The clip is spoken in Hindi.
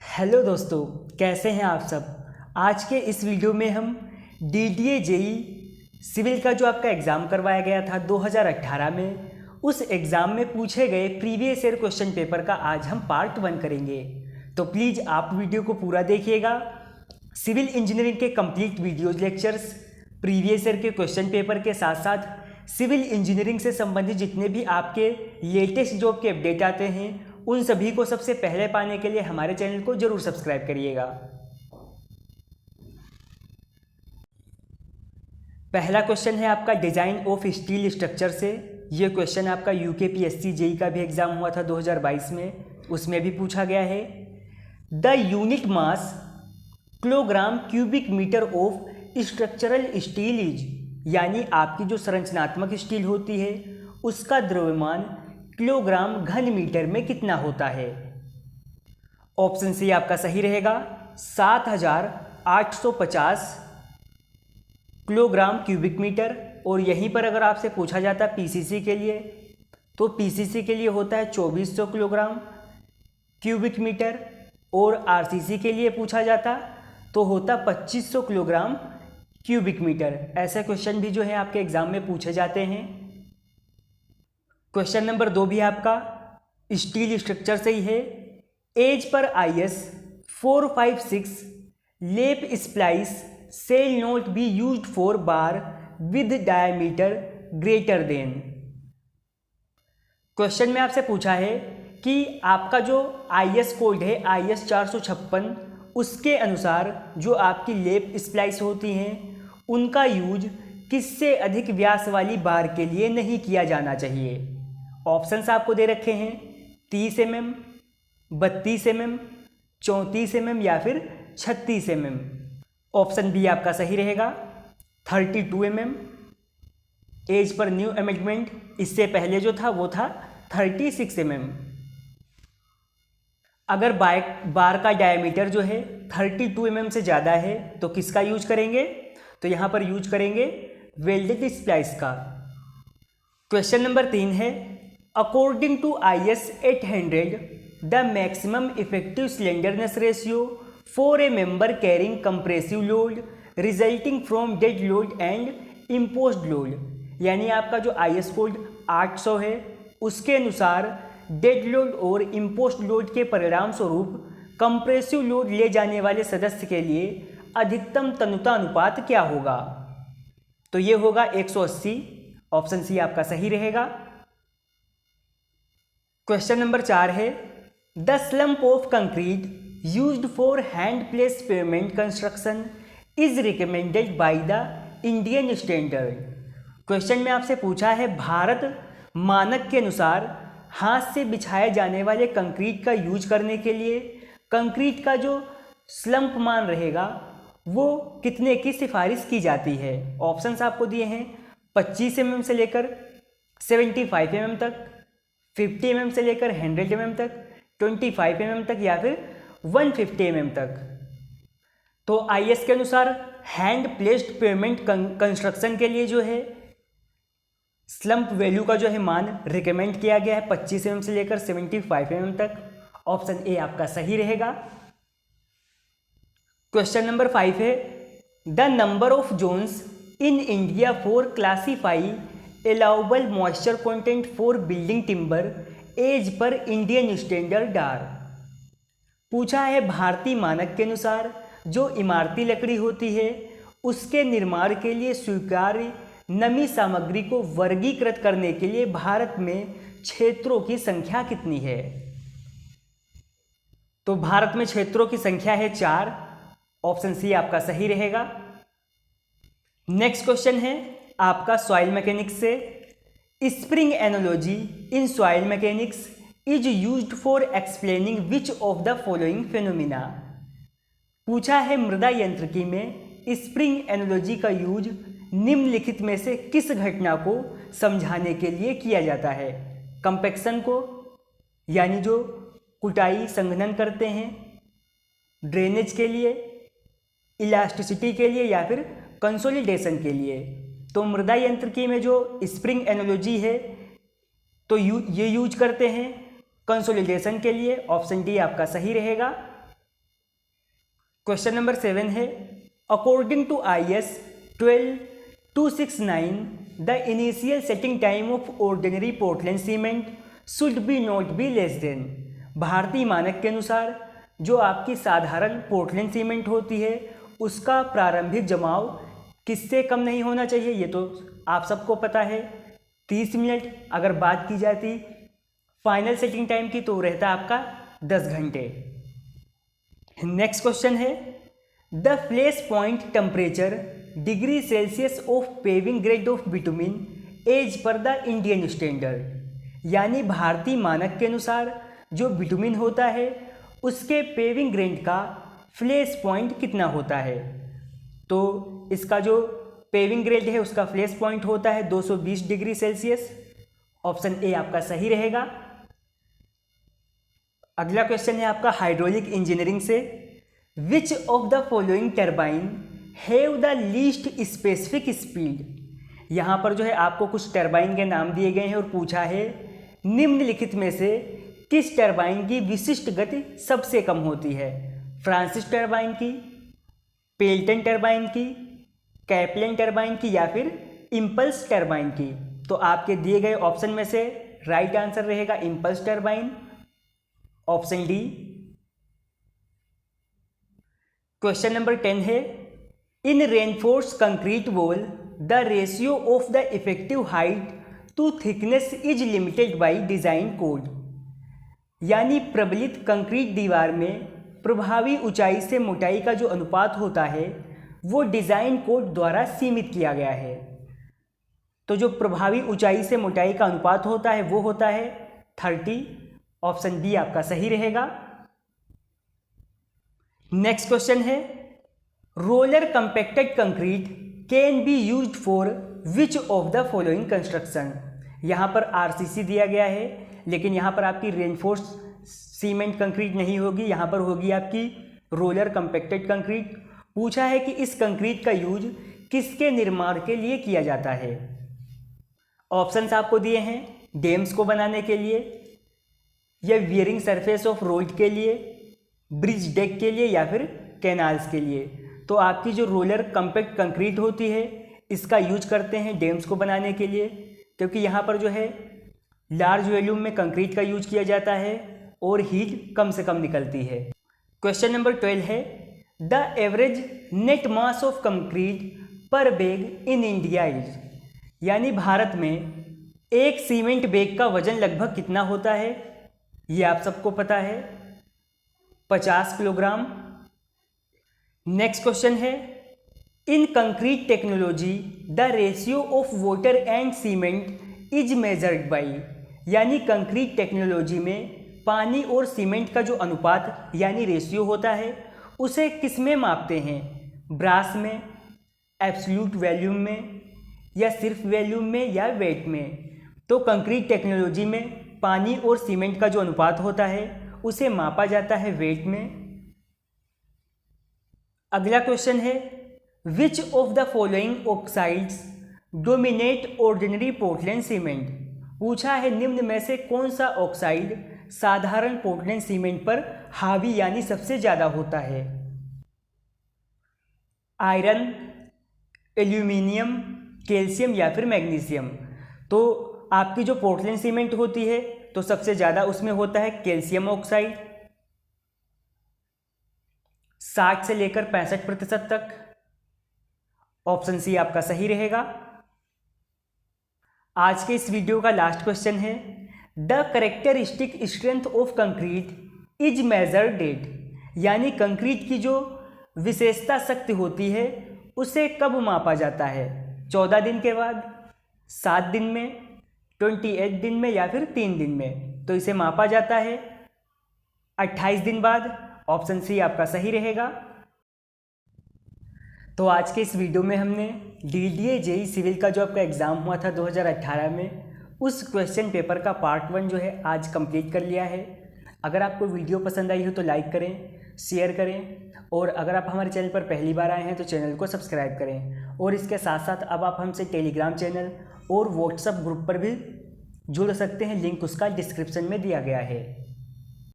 हेलो दोस्तों, कैसे हैं आप सब। आज के इस वीडियो में हम DDA JEE सिविल का जो आपका एग्ज़ाम करवाया गया था 2018 में, उस एग्ज़ाम में पूछे गए प्रीवियस ईयर क्वेश्चन पेपर का आज हम पार्ट 1 करेंगे। तो प्लीज़ आप वीडियो को पूरा देखिएगा। सिविल इंजीनियरिंग के complete videos lectures, previous year के क्वेश्चन पेपर के साथ साथ सिविल इंजीनियरिंग से संबंधित जितने भी आपके लेटेस्ट जॉब के अपडेट आते हैं, उन सभी को सबसे पहले पाने के लिए हमारे चैनल को जरूर सब्सक्राइब करिएगा। पहला क्वेश्चन है आपका डिज़ाइन ऑफ स्टील स्ट्रक्चर से। ये क्वेश्चन आपका UKPSC JEE का भी एग्जाम हुआ था 2022 में, उसमें भी पूछा गया है। The unit mass kilogram cubic metre of structural steel is, यानी आपकी जो संरचनात्मक स्टील होती है उसका द्रव्यमान किलोग्राम घन मीटर में कितना होता है। ऑप्शन सी आपका सही रहेगा, 7850 किलोग्राम क्यूबिक मीटर। और यहीं पर अगर आपसे पूछा जाता है PCC के लिए, तो PCC के लिए होता है 2400 किलोग्राम क्यूबिक मीटर, और RCC के लिए पूछा जाता तो होता 2500 किलोग्राम क्यूबिक मीटर। ऐसे क्वेश्चन भी जो है आपके एग्जाम में पूछे जाते हैं। क्वेश्चन नंबर 2 भी आपका स्टील स्ट्रक्चर से ही है। As per IS 456 lap splice shall not be used for bar with diameter greater than. Question में आपसे पूछा है कि आपका जो IS कोड है IS 456, उसके अनुसार जो आपकी लेप स्प्लाइस होती हैं उनका यूज किससे अधिक व्यास वाली बार के लिए नहीं किया जाना चाहिए। ऑप्शंस आपको दे रखे हैं 30 mm, 32 mm, 34 mm या फिर 36 mm। ऑप्शन बी आपका सही रहेगा, 32 mm। As per new amendment, इससे पहले जो था वो था 36 mm। अगर बार का डायमीटर जो है 32 mm से ज़्यादा है तो किसका यूज करेंगे, तो यहाँ पर यूज करेंगे वेल्डेड स्प्लाइस का। क्वेश्चन नंबर 3 है, according to IS 800 the maximum effective slenderness ratio for a member carrying compressive load resulting from dead load and imposed load, यानी आपका जो IS कोड 800 है उसके अनुसार डेड लोड और इम्पोज्ड लोड के परिणाम स्वरूप कंप्रेसिव लोड ले जाने वाले सदस्य के लिए अधिकतम तन्यता अनुपात क्या होगा। तो ये होगा 180। ऑप्शन सी आपका सही रहेगा। क्वेश्चन नंबर 4 है, the slump of concrete used for hand place payment construction is recommended by the Indian standard. Question में आपसे पूछा है भारत मानक के अनुसार हाथ से बिछाए जाने वाले कंक्रीट का यूज करने के लिए कंक्रीट का जो स्लम्प मान रहेगा वो कितने की सिफारिश की जाती है। ऑप्शंस आपको दिए हैं 25 mm से लेकर 75 mm तक, 50 mm से लेकर 100 mm तक, 25 mm तक या फिर 150 mm तक। तो IS के अनुसार हैंड प्लेस्ड पेमेंट कंस्ट्रक्शन के लिए जो है स्लम्प वैल्यू का जो है मान रिकमेंड किया गया है 25 mm से लेकर 75 mm तक। ऑप्शन ए आपका सही रहेगा। क्वेश्चन नंबर 5 है, the number of zones in India for classify allowable moisture content for building timber as per Indian standard are. पूछा है भारतीय मानक के अनुसार जो इमारती लकड़ी होती है उसके निर्माण के लिए स्वीकार्य नमी सामग्री को वर्गीकृत करने के लिए भारत में क्षेत्रों की संख्या कितनी है। तो भारत में क्षेत्रों की संख्या है 4। ऑप्शन सी आपका सही रहेगा। नेक्स्ट क्वेश्चन है आपका सॉइल मैकेनिक्स से, spring analogy in soil mechanics is used for explaining which of the following phenomena. पूछा है मृदा यांत्रिकी में स्प्रिंग एनालॉजी का यूज निम्नलिखित में से किस घटना को समझाने के लिए किया जाता है। कंपैक्शन को, यानी जो कुटाई संघनन करते हैं, ड्रेनेज के लिए, इलास्टिसिटी के लिए या फिर कंसोलिडेशन के लिए। तो मृदा यांत्रिकी में जो स्प्रिंग एनालॉजी है तो ये यूज करते हैं कंसोलिडेशन के लिए। ऑप्शन डी आपका सही रहेगा। क्वेश्चन नंबर 7 है, according to IS 12269 the initial setting time of ordinary Portland cement should be not be less than. भारतीय मानक के अनुसार जो आपकी साधारण पोर्टलैंड सीमेंट होती है उसका प्रारंभिक जमाव किससे कम नहीं होना चाहिए, ये तो आप सबको पता है 30 मिनट। अगर बात की जाती फाइनल सेटिंग टाइम की तो रहता आपका 10 घंटे। नेक्स्ट क्वेश्चन है, the flash point temperature degree Celsius of paving grade of bitumen as per the Indian standard. यानी भारतीय मानक के अनुसार जो बिटुमिन होता है उसके पेविंग ग्रेड का फ्लैश पॉइंट कितना होता है। तो इसका जो पेविंग ग्रेड है उसका फ्लैश पॉइंट होता है 220 डिग्री सेल्सियस। ऑप्शन ए आपका सही रहेगा। अगला क्वेश्चन है आपका हाइड्रोलिक इंजीनियरिंग से, which of the following turbine have the least specific speed. यहाँ पर जो है आपको कुछ टर्बाइन के नाम दिए गए हैं और पूछा है निम्नलिखित में से किस टर्बाइन की विशिष्ट गति सबसे कम होती है। फ्रांसिस टर्बाइन की, पेल्टन टर्बाइन की, कैप्लन टर्बाइन की या फिर इम्पल्स टर्बाइन की। तो आपके दिए गए ऑप्शन में से राइट आंसर रहेगा impulse turbine, option D. Question number 10 है, in reinforce concrete wall the ratio of the effective height to thickness is limited by design code. यानी प्रबलित कंक्रीट दीवार में प्रभावी ऊंचाई से मोटाई का जो अनुपात होता है वो डिजाइन कोड द्वारा सीमित किया गया है। तो जो प्रभावी ऊंचाई से मोटाई का अनुपात होता है वो होता है 30। ऑप्शन बी आपका सही रहेगा। नेक्स्ट क्वेश्चन है, roller compacted concrete can be used for which of the following construction. यहाँ पर आरसीसी दिया गया है लेकिन यहाँ पर आपकी रेनफोर्स सीमेंट कंक्रीट नहीं होगी, यहाँ पर होगी आपकी रोलर कंपैक्टेड कंक्रीट। पूछा है कि इस कंक्रीट का यूज किसके निर्माण के लिए किया जाता है। ऑप्शंस आपको दिए हैं, डैम्स को बनाने के लिए या वियरिंग सरफेस ऑफ रोड के लिए, ब्रिज डेक के लिए या फिर कैनाल्स के लिए। तो आपकी जो रोलर कंपैक्ट कंक्रीट होती है इसका यूज करते हैं डैम्स को बनाने के लिए, क्योंकि यहाँ पर जो है लार्ज वॉल्यूम में कंक्रीट का यूज किया जाता है और हीट कम से कम निकलती है। क्वेश्चन नंबर 12 है, the average net mass of concrete पर बैग इन इंडिया इज। यानी भारत में एक सीमेंट बैग का वजन लगभग कितना होता है, ये आप सबको पता है 50 किलोग्राम। नेक्स्ट क्वेश्चन है, इन concrete technology the ratio of water and cement is measured by. यानी कंक्रीट टेक्नोलॉजी में पानी और सीमेंट का जो अनुपात यानी रेशियो होता है उसे किस में मापते हैं, ब्रास में, एब्सोल्यूट वॉल्यूम में या सिर्फ वॉल्यूम में या वेट में। तो कंक्रीट टेक्नोलॉजी में पानी और सीमेंट का जो अनुपात होता है उसे मापा जाता है वेट में। अगला क्वेश्चन है, which of the following oxides dominate ordinary Portland cement. पूछा है निम्न में से कौन सा ऑक्साइड साधारण पोर्टलैंड सीमेंट पर हावी यानी सबसे ज़्यादा होता है। आयरन, एल्यूमिनियम, कैल्शियम या फिर मैग्नीशियम। तो आपकी जो पोर्टलैंड सीमेंट होती है तो सबसे ज़्यादा उसमें होता है कैल्शियम ऑक्साइड 60 से लेकर 65% तक। ऑप्शन सी आपका सही रहेगा। आज के इस वीडियो का लास्ट क्वेश्चन है, the characteristic strength of concrete is measured eight. यानी कंक्रीट की जो विशेषता शक्ति होती है उसे कब मापा जाता है, 14 दिन के बाद, 7 दिन में, 28 दिन में या फिर 3 दिन में। तो इसे मापा जाता है 28 दिन बाद। ऑप्शन सी आपका सही रहेगा। तो आज के इस वीडियो में हमने DDA JEE सिविल का जो आपका एग्ज़ाम हुआ था 2018 में उस क्वेश्चन पेपर का पार्ट 1 जो है आज कंप्लीट कर लिया है। अगर आपको वीडियो पसंद आई हो तो लाइक करें, शेयर करें और अगर आप हमारे चैनल पर पहली बार आए हैं तो चैनल को सब्सक्राइब करें। और इसके साथ साथ अब आप हमसे टेलीग्राम चैनल और व्हाट्सएप ग्रुप पर भी जुड़ सकते हैं, लिंक उसका डिस्क्रिप्शन में दिया गया है।